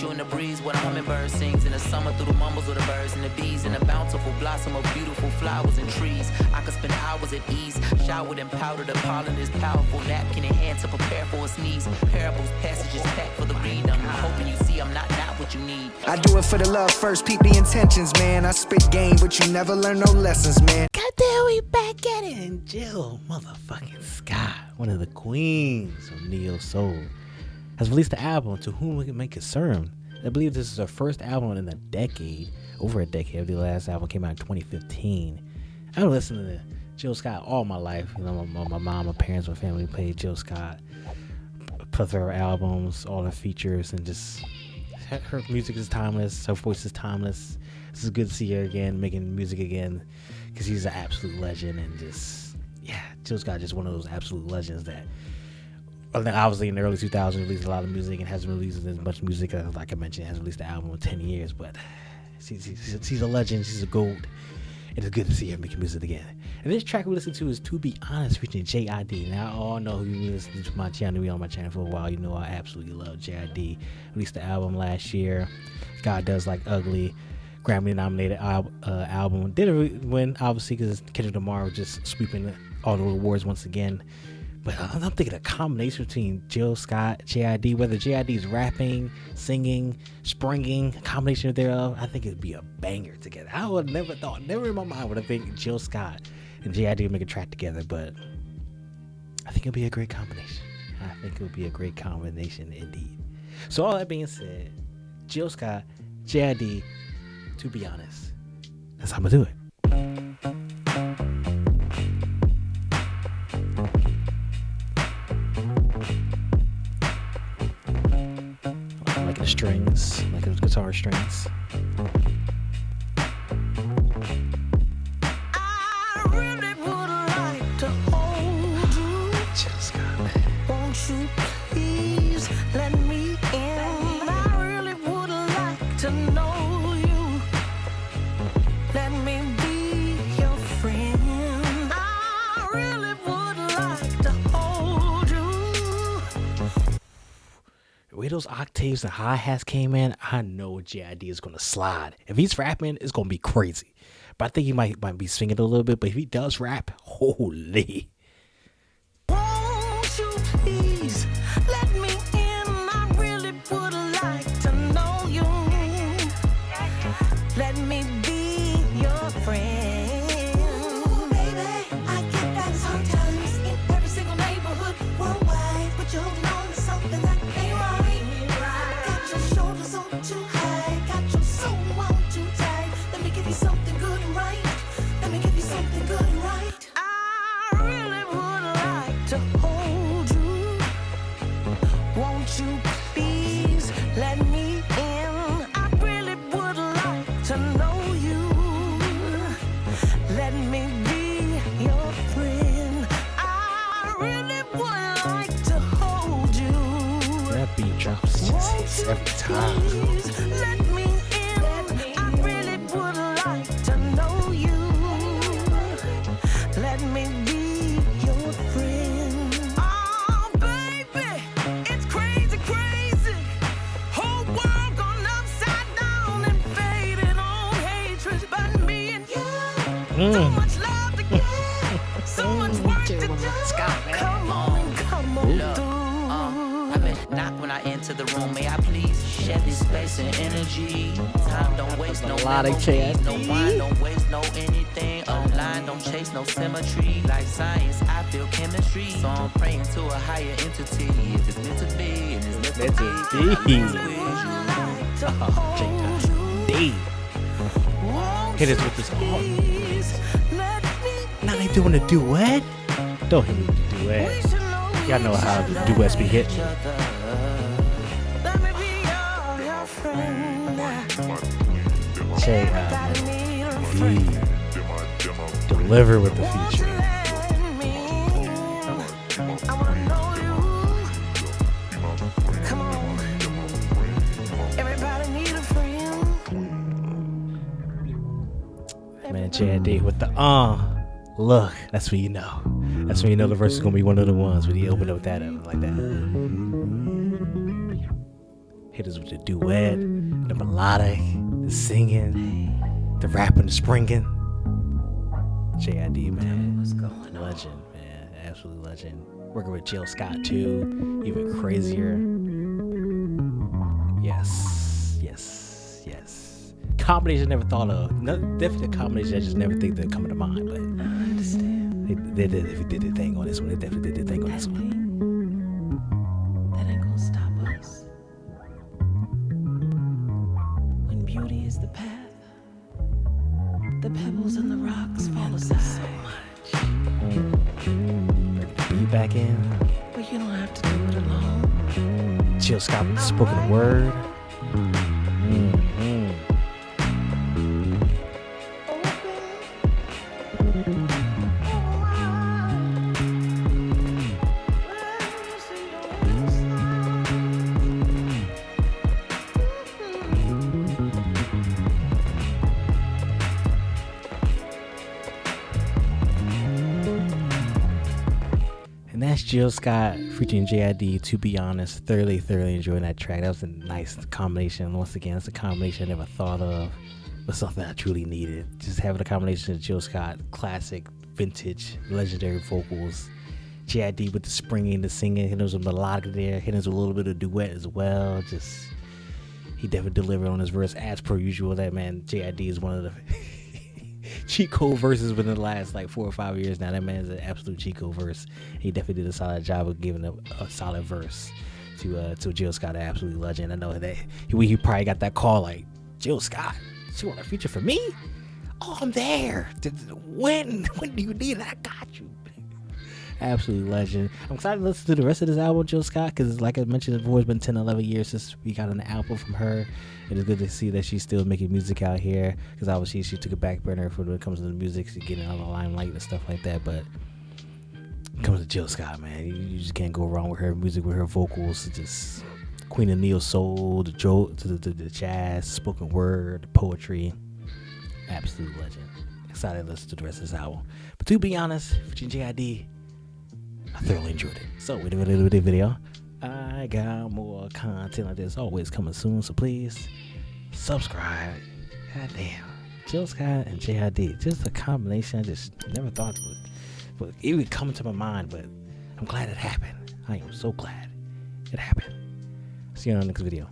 you in the breeze where the hummingbird sings. In the summer through the mumbles of the birds and the bees. In a bountiful blossom of beautiful flowers and trees. I could spend hours at ease, showered in powder. The pollen is powerful, napkin in hand to prepare for a sneeze. Parables, passages packed for the read. I'm hoping you see I'm not what you need. I do it for the love first, peep the intentions, man. I spit game, but you never learn no lessons, man. Goddamn, we back at it. And Jill motherfucking Scott, one of the queens of neo soul, has released an album, To Whom It May Concern. I believe this is her first album in a decade, over a decade. The last album came out in 2015. I've been listening to Jill Scott all my life. You know, my mom, my parents, my family played Jill Scott, plethora of albums, all the features, and just her music is timeless. Her voice is timeless. This is good to see her again, making music again, because she's an absolute legend. And just, yeah, Jill Scott just one of those absolute legends that obviously in the early 2000s released a lot of music and hasn't released as much music. Like I mentioned, hasn't released an album in 10 years, but she's a legend. She's a gold. It is good to see her making music again. And this track we listen to is To Be Honest, featuring JID. Now, I all know who you listen to my channel, be on my channel for a while. You know I absolutely love JID. Released the album last year. God Does Like Ugly, Grammy-nominated album. Didn't win, obviously, because Kendrick Lamar was just sweeping all the awards once again. But I'm thinking a combination between Jill Scott, JID, whether JID is rapping, singing, springing, a combination of thereof, I think it'd be a banger together. I would never in my mind would have think Jill Scott and JID would make a track together, but I think it'll be a great combination. I think it'll be a great combination indeed. So all that being said, Jill Scott, JID, To Be Honest, that's how I'm gonna do it. The strings, like those guitar strings. I really would like to hold you. Just got Won't you please let me in? I really would like to know you. Let me be your friend. I really would like to hold you. the way those octaves and hi-hats came in. I know JID is gonna slide. If he's rapping, it's gonna be crazy. But I think he might be singing a little bit. But if he does rap, holy. Won't you please let me in? I really would like to know you. Let me be your friend. Ooh, baby, I get that it's hard times in every single neighborhood worldwide, but you're holding on to something that ain't right. Got your shoulders on too high, got your soul on too tight. Let me give you something good and right. Let me give you something good and right. I really would like to hold you. Won't you please let me in? I really would like to know you. Let me be your friend. I really would like to hold you. That beat drops just hits every time. Please let me in. I really would like to know you. Let me be your friend. Oh, baby, it's crazy, crazy. Whole world gone upside down and faded on hatred. But me and you, so much love to give, so much work to do. Come on, come on Look, through. I mean, knock when I enter the room. May I please share this space and energy? Time don't waste no Melodic memories, JID. no wine, don't waste no anything. Online don't chase no symmetry. Like science, I feel chemistry. So I'm praying to a higher entity. If it's meant to be, and it's meant to be. JID. Hit us with this all. Now they doing a duet? Don't hit me with the duet. Y'all know how the duets be hit. JID. Deliver with the feature. Man, JID with the look, that's when you know. That's when you know the verse is gonna be one of the ones when you open up that up like that. Hit us with the duet, the melodic, the singing, the rapping, the springing. JID, man. What's going on? Legend, man. Absolute legend. Working with Jill Scott, too. Even crazier. Yes. Yes. Yes. Combination I never thought of. No, definitely a combination I just never think they'd come to mind, but I understand. they did their thing on this one. They definitely did their thing on this one. That ain't gonna stop us. When beauty is the path, the pebbles and the rocks fall aside. So much. Bring the beat back in. But you don't have to do it alone. Jill Scott with the spoken word. And that's Jill Scott featuring JID. To be honest, thoroughly enjoying that track. That was a nice combination. Once again, it's a combination I never thought of, but something I truly needed. Just having a combination of Jill Scott, classic, vintage, legendary vocals. JID with the springing, the singing, hitting us with melodic there, hitting us with a little bit of duet as well. Just, he definitely delivered on his verse as per usual. That man, JID is one of the cheat code verses within the last like 4 or 5 years now. That man is an absolute cheat code verse. He definitely did a solid job of giving a solid verse to Jill Scott, an absolute legend. I know that he probably got that call like, Jill Scott, she want a feature for me? Oh, I'm there. When do you need it? I got you. Absolute legend. I'm excited to listen to the rest of this album, Jill Scott, because like I mentioned before, it's been 10, 11 years since we got an album from her. It is good to see that she's still making music out here, because obviously she took a back burner for when it comes to the music, she's getting out of the limelight and stuff like that. But when it comes to Jill Scott, man, you just can't go wrong with her music, with her vocals. Just queen of neo soul, the jazz, spoken word, the poetry. Absolute legend. Excited to listen to the rest of this album. But to be honest, for JID, I thoroughly enjoyed it. So with the video, I got more content like this always coming soon. So please subscribe. Goddamn, Jill Scott and JID, just a combination I just never thought would even come into my mind. But I'm glad it happened. I am so glad it happened. See you on the next video.